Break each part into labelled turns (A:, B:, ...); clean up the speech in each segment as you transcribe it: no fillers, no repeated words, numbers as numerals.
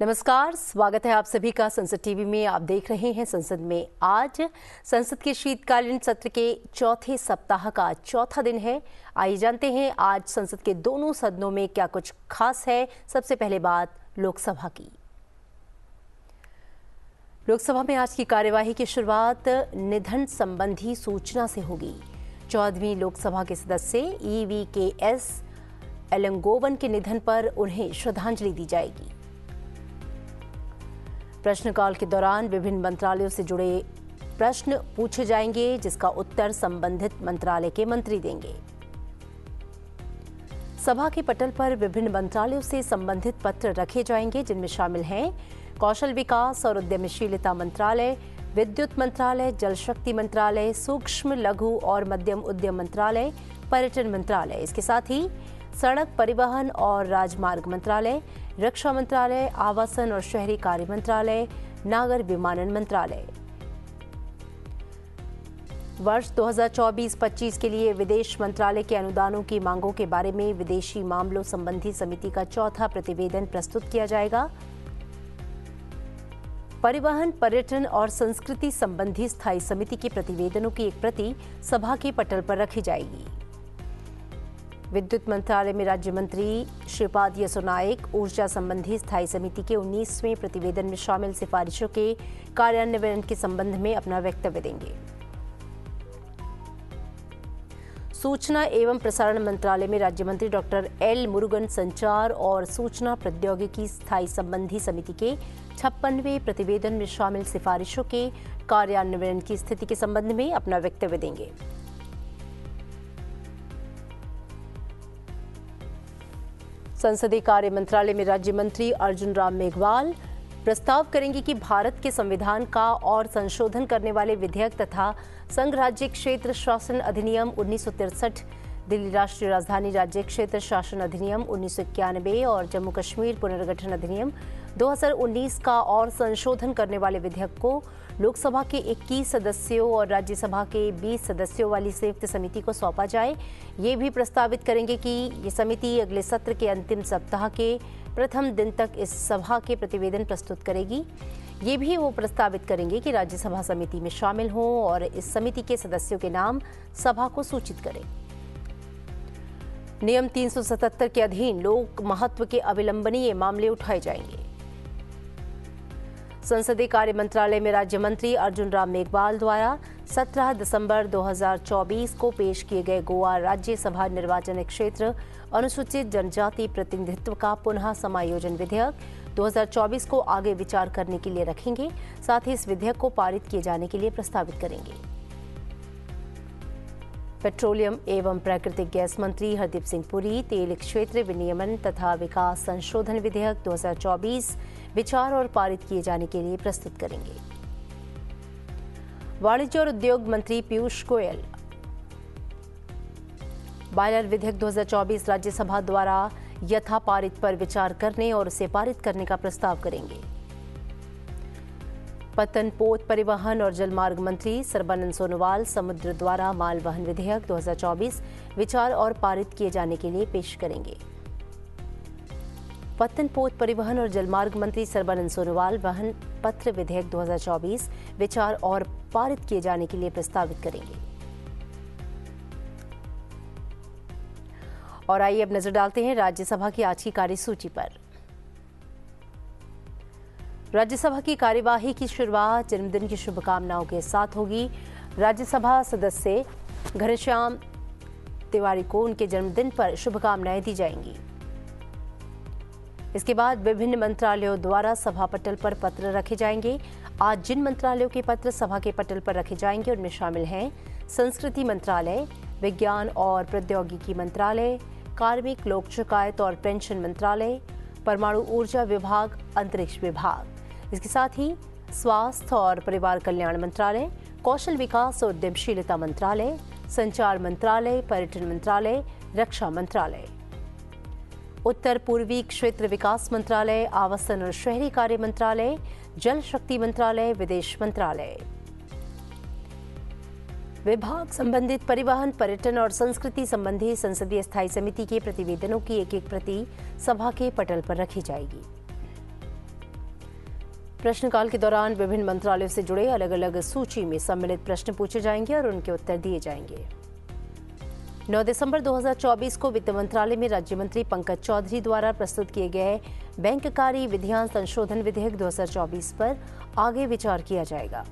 A: नमस्कार, स्वागत है आप सभी का संसद टीवी में। आप देख रहे हैं संसद में। आज संसद के शीतकालीन सत्र के चौथे सप्ताह का चौथा दिन है। आइए जानते हैं आज संसद के दोनों सदनों में क्या कुछ खास है। सबसे पहले बात लोकसभा की। लोकसभा में आज की कार्यवाही की शुरुआत निधन संबंधी सूचना से होगी। 14वीं लोकसभा के सदस्य EVKS एलंगोवन के निधन पर उन्हें श्रद्धांजलि दी जाएगी। प्रश्नकाल के दौरान विभिन्न मंत्रालयों से जुड़े प्रश्न पूछे जाएंगे, जिसका उत्तर संबंधित मंत्रालय के मंत्री देंगे। सभा के पटल पर विभिन्न मंत्रालयों से संबंधित पत्र रखे जाएंगे, जिनमें शामिल हैं कौशल विकास और उद्यमशीलता मंत्रालय, विद्युत मंत्रालय, जल शक्ति मंत्रालय, सूक्ष्म लघु और मध्यम उद्यम मंत्रालय, पर्यटन मंत्रालय। इसके साथ ही सड़क परिवहन और राजमार्ग मंत्रालय, रक्षा मंत्रालय, आवासन और शहरी कार्य मंत्रालय, नागर विमानन मंत्रालय। वर्ष 2024-25 के लिए विदेश मंत्रालय के अनुदानों की मांगों के बारे में विदेशी मामलों संबंधी समिति का चौथा प्रतिवेदन प्रस्तुत किया जाएगा। परिवहन, पर्यटन और संस्कृति संबंधी स्थायी समिति के प्रतिवेदनों की एक प्रति सभा के पटल पर रखी जाएगी। विद्युत मंत्रालय में राज्य मंत्री श्रीपाद यसो नाइक ऊर्जा संबंधी स्थायी समिति के 19वें प्रतिवेदन में शामिल सिफारिशों के कार्यान्वयन के संबंध में अपना वक्तव्य देंगे। सूचना एवं प्रसारण मंत्रालय में राज्य मंत्री डॉक्टर एल मुरुगन संचार और सूचना प्रौद्योगिकी स्थायी संबंधी समिति के 56वें प्रतिवेदन में शामिल सिफारिशों के कार्यान्वयन की स्थिति के संबंध में अपना वक्तव्य देंगे। संसदीय कार्य मंत्रालय में राज्य मंत्री अर्जुन राम मेघवाल प्रस्ताव करेंगे कि भारत के संविधान का और संशोधन करने वाले विधेयक तथा संघ राज्य क्षेत्र शासन अधिनियम 1963, दिल्ली राष्ट्रीय राजधानी राज्य क्षेत्र शासन अधिनियम 1991 और जम्मू कश्मीर पुनर्गठन अधिनियम 2019 का और संशोधन करने वाले विधेयक को लोकसभा के 21 सदस्यों और राज्यसभा के 20 सदस्यों वाली संयुक्त समिति को सौंपा जाए। ये भी प्रस्तावित करेंगे कि ये समिति अगले सत्र के अंतिम सप्ताह के प्रथम दिन तक इस सभा के प्रतिवेदन प्रस्तुत करेगी। ये भी वो प्रस्तावित करेंगे कि राज्यसभा समिति में शामिल हों और इस समिति के सदस्यों के नाम सभा को सूचित करें। नियम 377 के अधीन लोक महत्व के अविलंबनीय मामले उठाए जाएंगे। संसदीय कार्य मंत्रालय में राज्य मंत्री अर्जुन राम मेघवाल द्वारा 17 दिसंबर 2024 को पेश किए गए गोवा राज्यसभा निर्वाचन क्षेत्र अनुसूचित जनजाति प्रतिनिधित्व का पुनः समायोजन विधेयक 2024 को आगे विचार करने के लिए रखेंगे। साथ ही इस विधेयक को पारित किए जाने के लिए प्रस्तावित करेंगे। पेट्रोलियम एवं प्राकृतिक गैस मंत्री हरदीप सिंह पुरी तेल क्षेत्र विनियमन तथा विकास संशोधन विधेयक 2024 विचार और पारित किए जाने के लिए प्रस्तुत करेंगे। वाणिज्य और उद्योग मंत्री पीयूष गोयल बायलर विधेयक 2024 राज्यसभा द्वारा यथा पारित पर विचार करने और उसे पारित करने का प्रस्ताव करेंगे। पतन, पोत, परिवहन और जलमार्ग मंत्री सर्बानंद सोनोवाल समुद्र द्वारा माल वहन विधेयक 2024 विचार और पारित किए जाने के लिए पेश करेंगे। पतन, पोत, परिवहन और जलमार्ग मंत्री सर्बानंद सोनोवाल वहन पत्र विधेयक 2024 विचार और पारित किए जाने के लिए प्रस्तावित करेंगे। और आइए अब नजर डालते हैं राज्यसभा की आज की कार्यसूची पर। राज्यसभा की कार्यवाही की शुरुआत जन्मदिन की शुभकामनाओं के साथ होगी। राज्यसभा सदस्य घनश्याम तिवारी को उनके जन्मदिन पर शुभकामनाएं दी जाएंगी। इसके बाद विभिन्न मंत्रालयों द्वारा सभा पटल पर पत्र रखे जाएंगे। आज जिन मंत्रालयों के पत्र सभा के पटल पर रखे जाएंगे उनमें शामिल हैं संस्कृति मंत्रालय, विज्ञान और प्रौद्योगिकी मंत्रालय, कार्मिक, लोक शिकायत और पेंशन मंत्रालय, परमाणु ऊर्जा विभाग, अंतरिक्ष विभाग। इसके साथ ही स्वास्थ्य और परिवार कल्याण मंत्रालय, कौशल विकास और उद्यमशीलता मंत्रालय, संचार मंत्रालय, पर्यटन मंत्रालय, रक्षा मंत्रालय, उत्तर पूर्वी क्षेत्र विकास मंत्रालय, आवासन और शहरी कार्य मंत्रालय, जल शक्ति मंत्रालय, विदेश मंत्रालय। विभाग संबंधित परिवहन, पर्यटन और संस्कृति संबंधी संसदीय स्थायी समिति के प्रतिवेदनों की एक एक प्रति सभा के पटल पर रखी जाएगी। प्रश्नकाल के दौरान विभिन्न मंत्रालयों से जुड़े अलग अलग सूची में सम्मिलित प्रश्न पूछे जाएंगे और उनके उत्तर दिए जाएंगे। 9 दिसंबर 2024 को वित्त मंत्रालय में राज्य मंत्री पंकज चौधरी द्वारा प्रस्तुत किए गए बैंक कार्य विधियां संशोधन विधेयक 2024 पर आगे विचार किया जाएगा।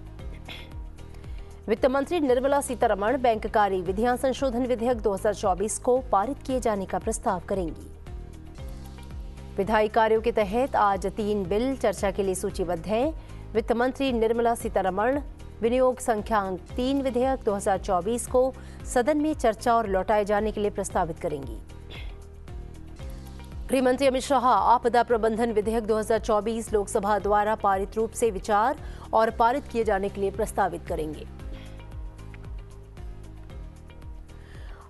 A: वित्त मंत्री निर्मला सीतारमण बैंक कार्य विधियां संशोधन विधेयक 2024 को पारित किए जाने का प्रस्ताव करेंगी। विधायी कार्यों के तहत आज 3 बिल चर्चा के लिए सूचीबद्ध हैं। वित्त मंत्री निर्मला सीतारमण विनियोग संख्यांक 3 विधेयक 2024 को सदन में चर्चा और लौटाए जाने के लिए प्रस्तावित करेंगी। गृह मंत्री अमित शाह आपदा प्रबंधन विधेयक 2024 लोकसभा द्वारा पारित रूप से विचार और पारित किए जाने के लिए प्रस्तावित करेंगे।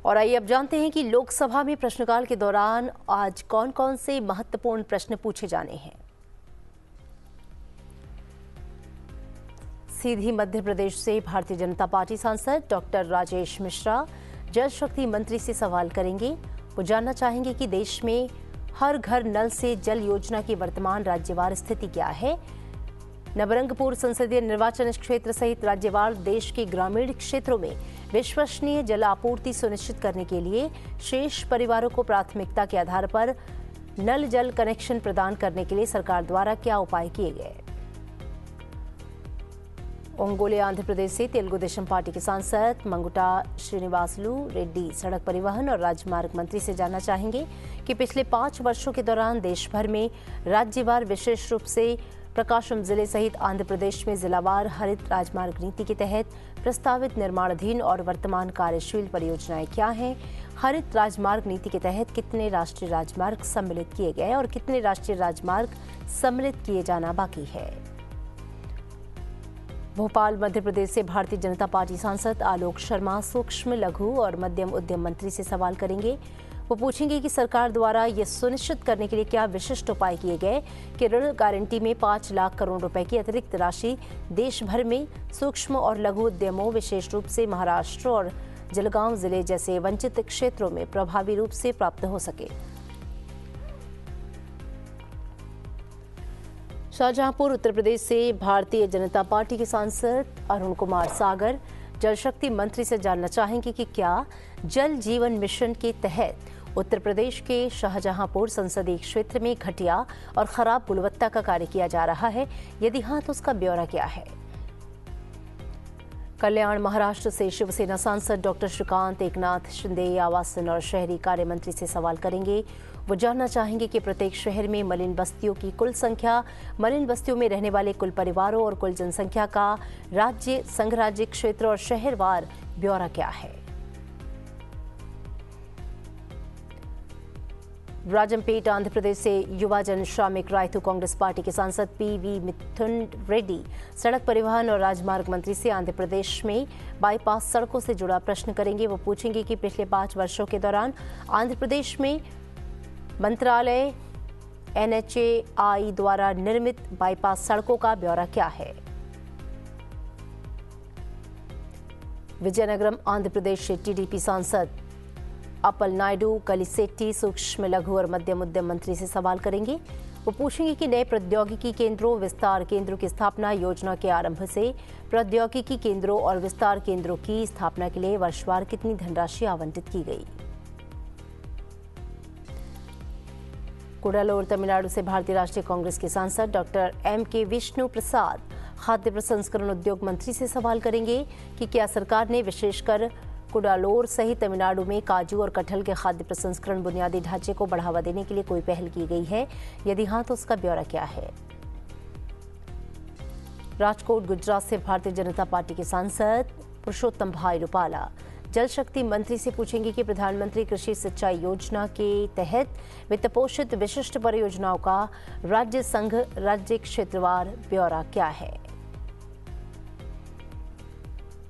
A: और आइए अब जानते हैं कि लोकसभा में प्रश्नकाल के दौरान आज कौन कौन से महत्वपूर्ण प्रश्न पूछे जाने हैं। सीधी मध्य प्रदेश से भारतीय जनता पार्टी सांसद डॉक्टर राजेश मिश्रा जल शक्ति मंत्री से सवाल करेंगे। वो जानना चाहेंगे कि देश में हर घर नल से जल योजना की वर्तमान राज्यवार स्थिति क्या है। नवरंगपुर संसदीय निर्वाचन क्षेत्र सहित राज्यवार देश के ग्रामीण क्षेत्रों में विश्वसनीय जल आपूर्ति सुनिश्चित करने के लिए शेष परिवारों को प्राथमिकता के आधार पर नल जल कनेक्शन प्रदान करने के लिए सरकार द्वारा क्या उपाय किए गए। ओंगोले आंध्र प्रदेश से तेलुगु देशम पार्टी के सांसद मंगुटा श्रीनिवासलू रेड्डी सड़क परिवहन और राजमार्ग मंत्री से जानना चाहेंगे कि पिछले 5 वर्षों के दौरान देश भर में राज्यवार विशेष रूप से प्रकाशम जिले सहित आंध्र प्रदेश में जिलावार हरित राजमार्ग नीति के तहत प्रस्तावित निर्माणाधीन और वर्तमान कार्यशील परियोजनाएं क्या हैं। हरित राजमार्ग नीति के तहत कितने राष्ट्रीय राजमार्ग सम्मिलित किए गए और कितने राष्ट्रीय राजमार्ग सम्मिलित किए जाना बाकी है। भोपाल मध्य प्रदेश से भारतीय जनता पार्टी सांसद आलोक शर्मा सूक्ष्म लघु और मध्यम उद्यम मंत्री से सवाल करेंगे। वो पूछेंगे कि सरकार द्वारा ये सुनिश्चित करने के लिए क्या विशिष्ट उपाय किए गए कि ऋण गारंटी में 5 लाख करोड़ रुपए की अतिरिक्त राशि देश भर में सूक्ष्म और लघु उद्यमों विशेष रूप से महाराष्ट्र और जलगांव जिले जैसे वंचित क्षेत्रों में प्रभावी रूप से प्राप्त हो सके। शाहजहांपुर उत्तर प्रदेश से भारतीय जनता पार्टी के सांसद अरुण कुमार सागर जल शक्ति मंत्री से जानना चाहेंगे कि क्या जल जीवन मिशन के तहत उत्तर प्रदेश के शाहजहांपुर संसदीय क्षेत्र में घटिया और खराब गुणवत्ता का कार्य किया जा रहा है। यदि हाँ तो उसका ब्यौरा क्या है। कल्याण महाराष्ट्र से शिवसेना सांसद डॉक्टर श्रीकांत एकनाथ शिंदे आवासन और शहरी कार्य मंत्री से सवाल करेंगे। वो जानना चाहेंगे कि प्रत्येक शहर में मलिन बस्तियों की कुल संख्या, मलिन बस्तियों में रहने वाले कुल परिवारों और कुल जनसंख्या का राज्य, संघ राज्य क्षेत्र और शहरवार ब्यौरा क्या है। राजमपेट आंध्र प्रदेश से युवा जन श्रमिक रायतू कांग्रेस पार्टी के सांसद पीवी मिथुन रेड्डी सड़क परिवहन और राजमार्ग मंत्री से आंध्र प्रदेश में बाईपास सड़कों से जुड़ा प्रश्न करेंगे। वो पूछेंगे कि पिछले 5 वर्षों के दौरान आंध्र प्रदेश में मंत्रालय NHAI द्वारा निर्मित बाईपास सड़कों का ब्यौरा क्या है। विजयनगरम आंध्र प्रदेश से टीडीपी सांसद अपल नायडू कलिसेट्टी सूक्ष्म लघु और मध्यम उद्यम मंत्री से सवाल करेंगे। वो पूछेंगे कि नए प्रौद्योगिकी केंद्रों, विस्तार केंद्रों की स्थापना योजना के आरंभ से प्रौद्योगिकी केंद्रों और विस्तार केंद्रों की स्थापना के लिए वर्षवार कितनी धनराशि आवंटित की गई। कुडालोर तमिलनाडु से भारतीय राष्ट्रीय कांग्रेस के सांसद डॉक्टर MK विष्णु प्रसाद खाद्य प्रसंस्करण उद्योग मंत्री से सवाल करेंगे कि क्या सरकार ने विशेषकर कुडालोर सहित तमिलनाडु में काजू और कटहल के खाद्य प्रसंस्करण बुनियादी ढांचे को बढ़ावा देने के लिए कोई पहल की गई है। यदि हाँ तो उसका ब्यौरा क्या है। राजकोट गुजरात से भारतीय जनता पार्टी के सांसद पुरुषोत्तम भाई रूपाला जल शक्ति मंत्री से पूछेंगे कि प्रधानमंत्री कृषि सिंचाई योजना के तहत वित्त पोषित विशिष्ट परियोजनाओं का राज्य, संघ राज्य क्षेत्रवार ब्यौरा क्या है।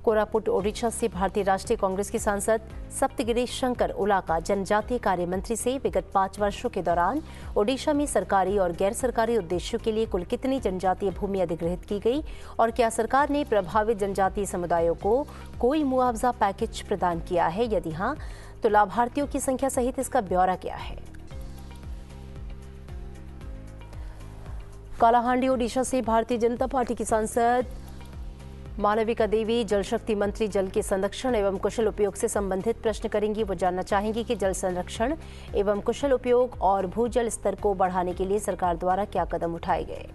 A: कोरापुट ओडिशा से भारतीय राष्ट्रीय कांग्रेस के सांसद सप्तगिरी शंकर उलाका जनजातीय कार्य मंत्री से विगत 5 वर्षों के दौरान ओडिशा में सरकारी और गैर सरकारी उद्देश्यों के लिए कुल कितनी जनजातीय भूमि अधिग्रहित की गई और क्या सरकार ने प्रभावित जनजातीय समुदायों को कोई मुआवजा पैकेज प्रदान किया है। यदि हाँ तो लाभार्थियों की संख्या सहित इसका ब्यौरा क्या है। कालाहांडी ओडिशा से भारतीय जनता पार्टी की सांसद मालविका देवी जल शक्ति मंत्री जल के संरक्षण एवं कुशल उपयोग से संबंधित प्रश्न करेंगी। वो जानना चाहेंगी कि जल संरक्षण एवं कुशल उपयोग और भूजल स्तर को बढ़ाने के लिए सरकार द्वारा क्या कदम उठाए गए।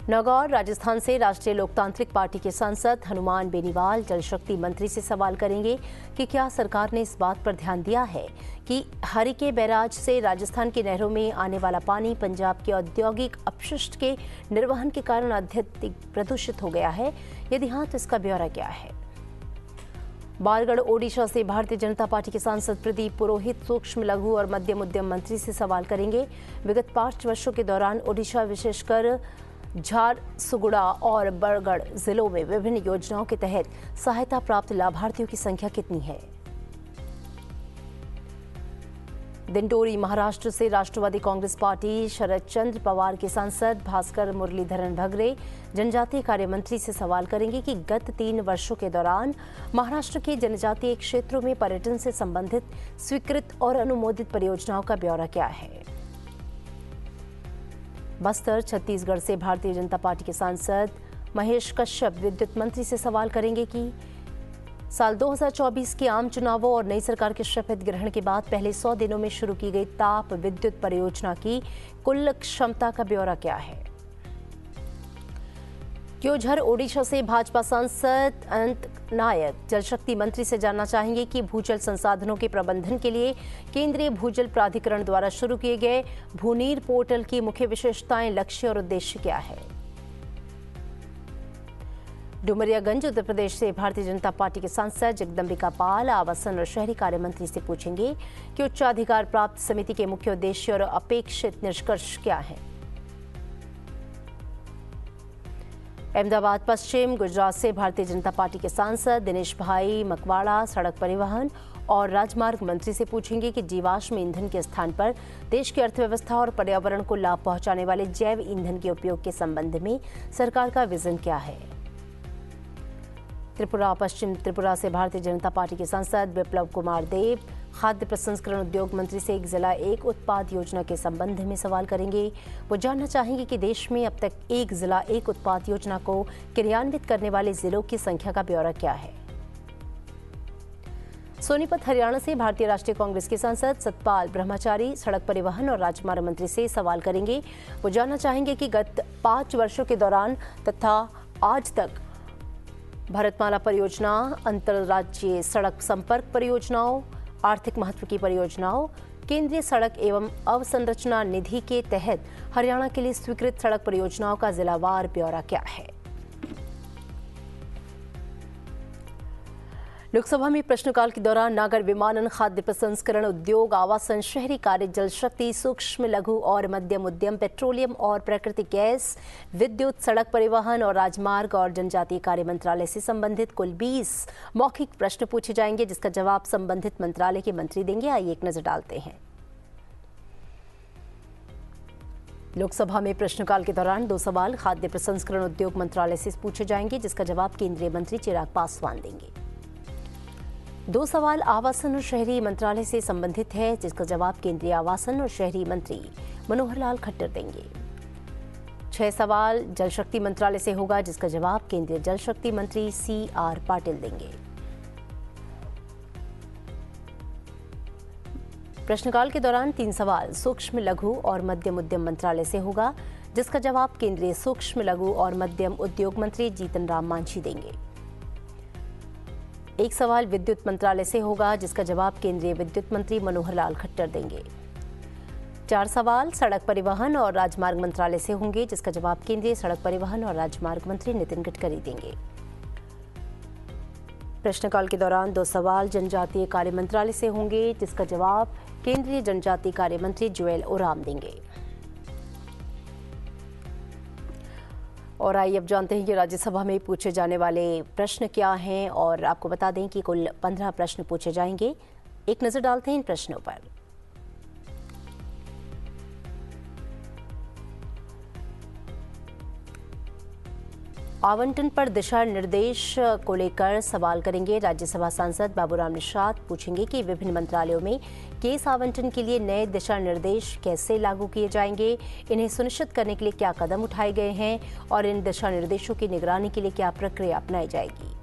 A: नागौर राजस्थान से राष्ट्रीय लोकतांत्रिक पार्टी के सांसद हनुमान बेनीवाल जल शक्ति मंत्री से सवाल करेंगे कि क्या सरकार ने इस बात पर ध्यान दिया है कि हरिके बैराज से राजस्थान की नहरों में आने वाला पानी पंजाब के औद्योगिक अपशिष्ट के निर्वहन के कारण अत्यधिक प्रदूषित हो गया है। यदि हाँ तो इसका ब्यौरा क्या है। बारगढ़ ओडिशा से भारतीय जनता पार्टी के सांसद प्रदीप पुरोहित सूक्ष्म लघु और मध्यम उद्यम मंत्री से सवाल करेंगे। विगत 5 वर्षों के दौरान ओडिशा विशेषकर झारसुगुड़ा और बरगढ़ जिलों में विभिन्न योजनाओं के तहत सहायता प्राप्त लाभार्थियों की संख्या कितनी है। दिंडोरी महाराष्ट्र से राष्ट्रवादी कांग्रेस पार्टी शरद चंद्र पवार के सांसद भास्कर मुरलीधरन भगरे जनजातीय कार्य मंत्री से सवाल करेंगे कि गत 3 वर्षों के दौरान महाराष्ट्र के जनजातीय क्षेत्रों में पर्यटन से संबंधित स्वीकृत और अनुमोदित परियोजनाओं का ब्यौरा क्या है। बस्तर छत्तीसगढ़ से भारतीय जनता पार्टी के सांसद महेश कश्यप विद्युत मंत्री से सवाल करेंगे कि साल 2024 के आम चुनावों और नई सरकार के शपथ ग्रहण के बाद पहले 100 दिनों में शुरू की गई ताप विद्युत परियोजना की कुल क्षमता का ब्यौरा क्या है। क्योंझर ओडिशा से भाजपा सांसद अनंत नायक जल शक्ति मंत्री से जानना चाहेंगे कि भूजल संसाधनों के प्रबंधन के लिए केंद्रीय भूजल प्राधिकरण द्वारा शुरू किए गए भूनीर पोर्टल की मुख्य विशेषताएं, लक्ष्य और उद्देश्य क्या है। डुमरियागंज उत्तर प्रदेश से भारतीय जनता पार्टी के सांसद जगदम्बिका पाल आवासन और शहरी कार्य मंत्री से पूछेंगे कि उच्चाधिकार प्राप्त समिति के मुख्य उद्देश्य और अपेक्षित निष्कर्ष क्या है। अहमदाबाद पश्चिम गुजरात से भारतीय जनता पार्टी के सांसद दिनेश भाई मकवाड़ा सड़क परिवहन और राजमार्ग मंत्री से पूछेंगे कि जीवाश्म ईंधन के स्थान पर देश की अर्थव्यवस्था और पर्यावरण को लाभ पहुंचाने वाले जैव ईंधन के उपयोग के संबंध में सरकार का विजन क्या है। त्रिपुरा पश्चिम त्रिपुरा से भारतीय जनता पार्टी के सांसद विप्लव कुमार देव खाद्य प्रसंस्करण उद्योग मंत्री से एक जिला एक उत्पाद योजना के संबंध में सवाल करेंगे। वो जानना चाहेंगे कि देश में अब तक एक जिला एक उत्पाद योजना को क्रियान्वित करने वाले जिलों की संख्या का ब्यौरा क्या है। सोनीपत हरियाणा से भारतीय राष्ट्रीय कांग्रेस के सांसद सतपाल ब्रह्मचारी सड़क परिवहन और राजमार्ग मंत्री से सवाल करेंगे। वो जानना चाहेंगे कि गत 5 वर्षों के दौरान तथा आज तक भारतमाला परियोजना, अंतर्राज्यीय सड़क संपर्क परियोजनाओं, आर्थिक महत्व की परियोजनाओं, केंद्रीय सड़क एवं अवसंरचना निधि के तहत हरियाणा के लिए स्वीकृत सड़क परियोजनाओं का जिलावार ब्यौरा क्या है। लोकसभा में प्रश्नकाल के दौरान नागर विमानन, खाद्य प्रसंस्करण उद्योग, आवासन, शहरी कार्य, जल शक्ति, सूक्ष्म लघु और मध्यम उद्यम, पेट्रोलियम और प्राकृतिक गैस, विद्युत, सड़क परिवहन और राजमार्ग और जनजातीय कार्य मंत्रालय से संबंधित कुल 20 मौखिक प्रश्न पूछे जाएंगे, जिसका जवाब संबंधित मंत्रालय के मंत्री देंगे। आइए एक नजर डालते हैं। लोकसभा में प्रश्नकाल के दौरान 2 सवाल खाद्य प्रसंस्करण उद्योग मंत्रालय से पूछे जाएंगे, जिसका जवाब केंद्रीय मंत्री चिराग पासवान देंगे। 2 सवाल आवासन और शहरी मंत्रालय से संबंधित है, जिसका जवाब केंद्रीय आवासन और शहरी मंत्री मनोहर लाल खट्टर देंगे। 6 सवाल जल शक्ति मंत्रालय से होगा, जिसका जवाब केंद्रीय जल शक्ति मंत्री CR पाटिल देंगे। प्रश्नकाल के दौरान 3 सवाल सूक्ष्म लघु और मध्यम उद्यम मंत्रालय से होगा, जिसका जवाब केंद्रीय सूक्ष्म लघु और मध्यम उद्योग मंत्री जीतन राम मांझी देंगे। 1 सवाल विद्युत मंत्रालय से होगा, जिसका जवाब केंद्रीय विद्युत मंत्री मनोहर लाल खट्टर देंगे। 4 सवाल सड़क परिवहन और राजमार्ग मंत्रालय से होंगे, जिसका जवाब केंद्रीय सड़क परिवहन और राजमार्ग मंत्री नितिन गडकरी देंगे। प्रश्नकाल के दौरान 2 सवाल जनजातीय कार्य मंत्रालय से होंगे, जिसका जवाब केंद्रीय जनजातीय कार्य मंत्री जुएल ओराम देंगे। और आइए अब जानते हैं कि राज्यसभा में पूछे जाने वाले प्रश्न क्या हैं, और आपको बता दें कि कुल 15 प्रश्न पूछे जाएंगे। एक नजर डालते हैं इन प्रश्नों पर। आवंटन पर दिशा निर्देश को लेकर सवाल करेंगे। राज्यसभा सांसद बाबूराम निषाद पूछेंगे कि विभिन्न मंत्रालयों में केस आवंटन के लिए नए दिशा निर्देश कैसे लागू किए जाएंगे, इन्हें सुनिश्चित करने के लिए क्या कदम उठाए गए हैं और इन दिशा निर्देशों की निगरानी के लिए क्या प्रक्रिया अपनाई जाएगी।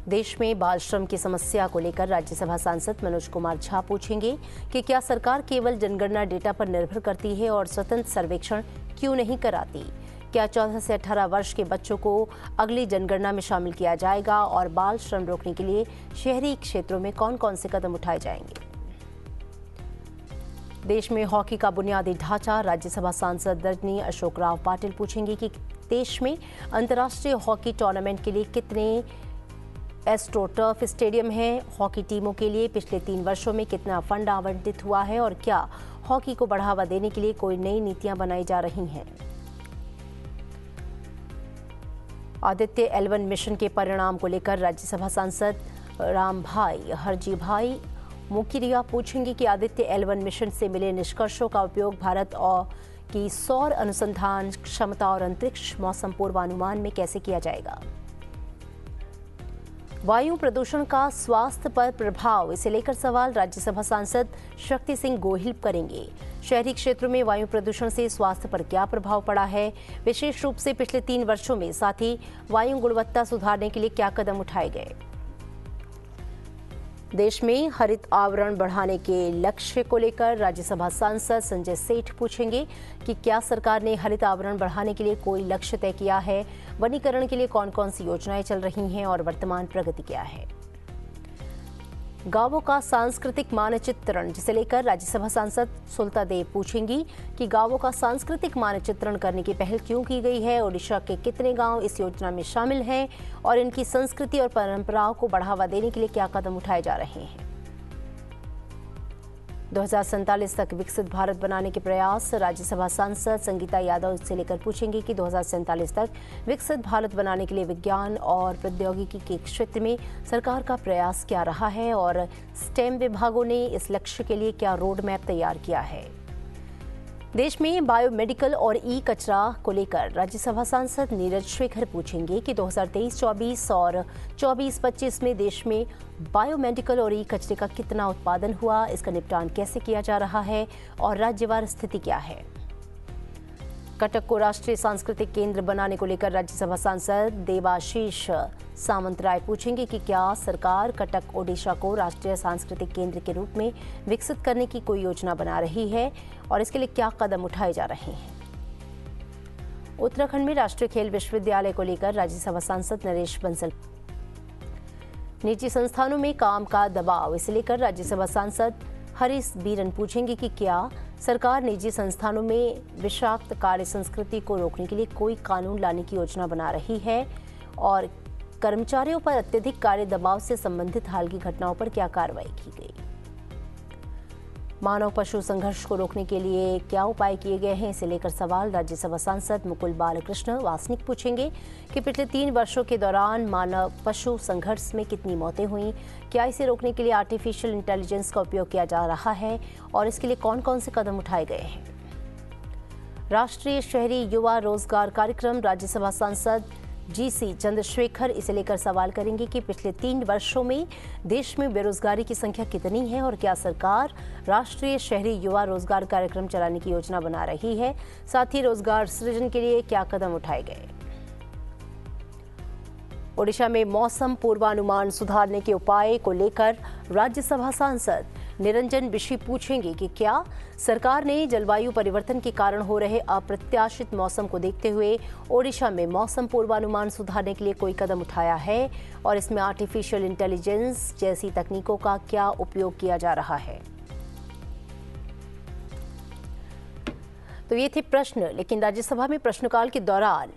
A: देश में बाल श्रम की समस्या को लेकर राज्यसभा सांसद मनोज कुमार झा पूछेंगे कि क्या सरकार केवल जनगणना डेटा पर निर्भर करती है और स्वतंत्र सर्वेक्षण क्यों नहीं कराती। क्या 14 से 18 वर्ष के बच्चों को अगली जनगणना में शामिल किया जाएगा और बाल श्रम रोकने के लिए शहरी क्षेत्रों में कौन कौन से कदम उठाए जाएंगे। देश में हॉकी का बुनियादी ढांचा, राज्यसभा सांसद रजनी अशोक राव पाटिल पूछेंगे कि देश में अंतर्राष्ट्रीय हॉकी टूर्नामेंट के लिए कितने एस्ट्रोटर्फ स्टेडियम हैं, हॉकी टीमों के लिए पिछले 3 वर्षों में कितना फंड आवंटित हुआ है और क्या हॉकी को बढ़ावा देने के लिए कोई नई नीतियां बनाई जा रही हैं। आदित्य L1 मिशन के परिणाम को लेकर राज्यसभा सांसद रामभाई हरजीभाई मुकिरिया पूछेंगे कि आदित्य L1 मिशन से मिले निष्कर्षों का उपयोग भारत और की सौर अनुसंधान क्षमता और अंतरिक्ष मौसम पूर्वानुमान में कैसे किया जाएगा। वायु प्रदूषण का स्वास्थ्य पर प्रभाव, इसे लेकर सवाल राज्यसभा सांसद शक्ति सिंह गोहिल करेंगे। शहरी क्षेत्रों में वायु प्रदूषण से स्वास्थ्य पर क्या प्रभाव पड़ा है, विशेष रूप से पिछले 3 वर्षों में, साथ ही वायु गुणवत्ता सुधारने के लिए क्या कदम उठाए गए। देश में हरित आवरण बढ़ाने के लक्ष्य को लेकर राज्यसभा सांसद संजय सेठ पूछेंगे कि क्या सरकार ने हरित आवरण बढ़ाने के लिए कोई लक्ष्य तय किया है, वनीकरण के लिए कौन कौन सी योजनाएं चल रही हैं और वर्तमान प्रगति क्या है। गांवों का सांस्कृतिक मानचित्रण, जिसे लेकर राज्यसभा सांसद सुलता देव पूछेंगी कि गांवों का सांस्कृतिक मानचित्रण करने की पहल क्यों की गई है, ओडिशा के कितने गांव इस योजना में शामिल हैं और इनकी संस्कृति और परंपराओं को बढ़ावा देने के लिए क्या कदम उठाए जा रहे हैं। 2047 तक विकसित भारत बनाने के प्रयास, राज्यसभा सांसद संगीता यादव इससे लेकर पूछेंगे कि 2047 तक विकसित भारत बनाने के लिए विज्ञान और प्रौद्योगिकी के क्षेत्र में सरकार का प्रयास क्या रहा है और स्टेम विभागों ने इस लक्ष्य के लिए क्या रोड मैप तैयार किया है। देश में बायोमेडिकल और ई कचरा को लेकर राज्यसभा सांसद नीरज शेखर पूछेंगे कि 2023-24 और 24-25 में देश में बायोमेडिकल और ई कचरे का कितना उत्पादन हुआ, इसका निपटान कैसे किया जा रहा है और राज्यवार स्थिति क्या है। कटक को राष्ट्रीय सांस्कृतिक केंद्र बनाने को लेकर राज्यसभा सांसद देवाशीष सामंत राय पूछेंगे कि क्या सरकार कटक ओडिशा को राष्ट्रीय सांस्कृतिक केंद्र के रूप में विकसित करने की कोई योजना बना रही है और इसके लिए क्या कदम उठाए जा रहे हैं। उत्तराखंड में राष्ट्रीय खेल विश्वविद्यालय को लेकर राज्यसभा सांसद नरेश बंसल, निजी संस्थानों में काम का दबाव, इसे लेकर राज्यसभा सांसद हरीश बीरन पूछेंगे कि क्या सरकार निजी संस्थानों में विषाक्त कार्य संस्कृति को रोकने के लिए कोई कानून लाने की योजना बना रही है और कर्मचारियों पर अत्यधिक कार्य दबाव से संबंधित हाल की घटनाओं पर क्या कार्रवाई की गई। मानव पशु संघर्ष को रोकने के लिए क्या उपाय किए गए हैं, इसे लेकर सवाल राज्यसभा सांसद मुकुल बालकृष्ण वासनिक पूछेंगे कि पिछले 3 वर्षों के दौरान मानव पशु संघर्ष में कितनी मौतें हुई, क्या इसे रोकने के लिए आर्टिफिशियल इंटेलिजेंस का उपयोग किया जा रहा है और इसके लिए कौन कौन से कदम उठाए गए हैं। राष्ट्रीय शहरी युवा रोजगार कार्यक्रम, राज्यसभा सांसद GC चंद्रशेखर इसे लेकर सवाल करेंगे कि पिछले 3 वर्षों में देश में बेरोजगारी की संख्या कितनी है और क्या सरकार राष्ट्रीय शहरी युवा रोजगार कार्यक्रम चलाने की योजना बना रही है, साथ ही रोजगार सृजन के लिए क्या कदम उठाए गए। ओडिशा में मौसम पूर्वानुमान सुधारने के उपाय को लेकर राज्यसभा सांसद निरंजन बिशी पूछेंगे कि क्या सरकार ने जलवायु परिवर्तन के कारण हो रहे अप्रत्याशित मौसम को देखते हुए ओडिशा में मौसम पूर्वानुमान सुधारने के लिए कोई कदम उठाया है और इसमें आर्टिफिशियल इंटेलिजेंस जैसी तकनीकों का क्या उपयोग किया जा रहा है। तो ये थे प्रश्न, लेकिन राज्यसभा में प्रश्नकाल के दौरान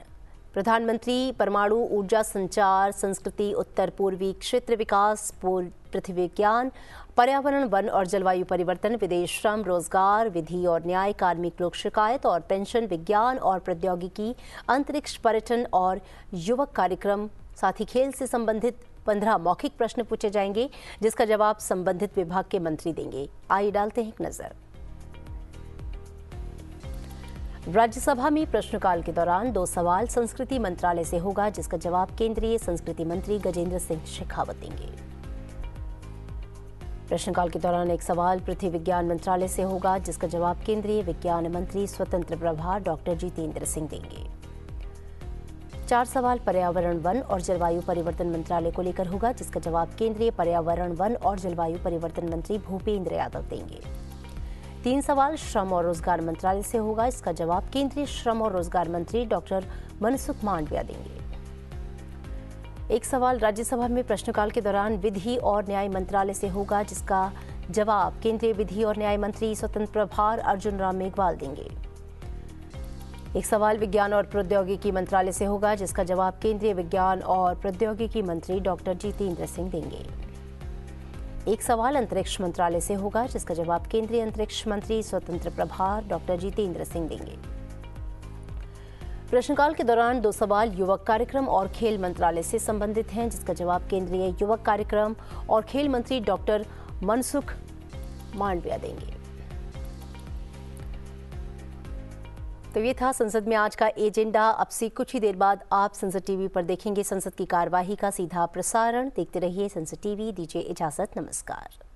A: प्रधानमंत्री परमाणु ऊर्जा, संचार, संस्कृति, उत्तर पूर्वी क्षेत्र विकास, पृथ्वी विज्ञान, पर्यावरण, वन और जलवायु परिवर्तन, विदेश, श्रम, रोजगार, विधि और न्याय, कार्मिक लोक शिकायत और पेंशन, विज्ञान और प्रौद्योगिकी, अंतरिक्ष, पर्यटन और युवक कार्यक्रम, साथ ही खेल से संबंधित 15 मौखिक प्रश्न पूछे जाएंगे, जिसका जवाब संबंधित विभाग के मंत्री देंगे। आइए डालते हैं एक नजर। राज्यसभा में प्रश्नकाल के दौरान 2 सवाल संस्कृति मंत्रालय से होगा, जिसका जवाब केंद्रीय संस्कृति मंत्री गजेंद्र सिंह शेखावत देंगे। प्रश्नकाल के दौरान 1 सवाल पृथ्वी विज्ञान मंत्रालय से होगा, जिसका जवाब केंद्रीय विज्ञान मंत्री स्वतंत्र प्रभार डॉक्टर जितेंद्र सिंह देंगे। 4 सवाल पर्यावरण, वन और जलवायु परिवर्तन मंत्रालय को लेकर होगा, जिसका जवाब केंद्रीय पर्यावरण, वन और जलवायु परिवर्तन मंत्री भूपेंद्र यादव देंगे। 3 सवाल श्रम और रोजगार मंत्रालय से होगा, इसका जवाब केंद्रीय श्रम और रोजगार मंत्री डॉक्टर मनसुख मांडविया देंगे। 1 सवाल राज्यसभा में प्रश्नकाल के दौरान विधि और न्याय मंत्रालय से होगा, जिसका जवाब केंद्रीय विधि और न्याय मंत्री स्वतंत्र प्रभार अर्जुन राम मेघवाल देंगे। 1 सवाल विज्ञान और प्रौद्योगिकी मंत्रालय से होगा, जिसका जवाब केंद्रीय विज्ञान और प्रौद्योगिकी मंत्री डॉक्टर जितेंद्र सिंह देंगे। 1 सवाल अंतरिक्ष मंत्रालय से होगा, जिसका जवाब केंद्रीय अंतरिक्ष मंत्री स्वतंत्र प्रभार डॉक्टर जितेंद्र सिंह देंगे। प्रश्नकाल के दौरान 2 सवाल युवक कार्यक्रम और खेल मंत्रालय से संबंधित हैं, जिसका जवाब केंद्रीय युवक कार्यक्रम और खेल मंत्री डॉक्टर मनसुख मांडविया देंगे। तो ये था संसद में आज का एजेंडा। अब से कुछ ही देर बाद आप संसद टीवी पर देखेंगे संसद की कार्यवाही का सीधा प्रसारण। देखते रहिए संसद टीवी। दीजिए इजाजत, नमस्कार।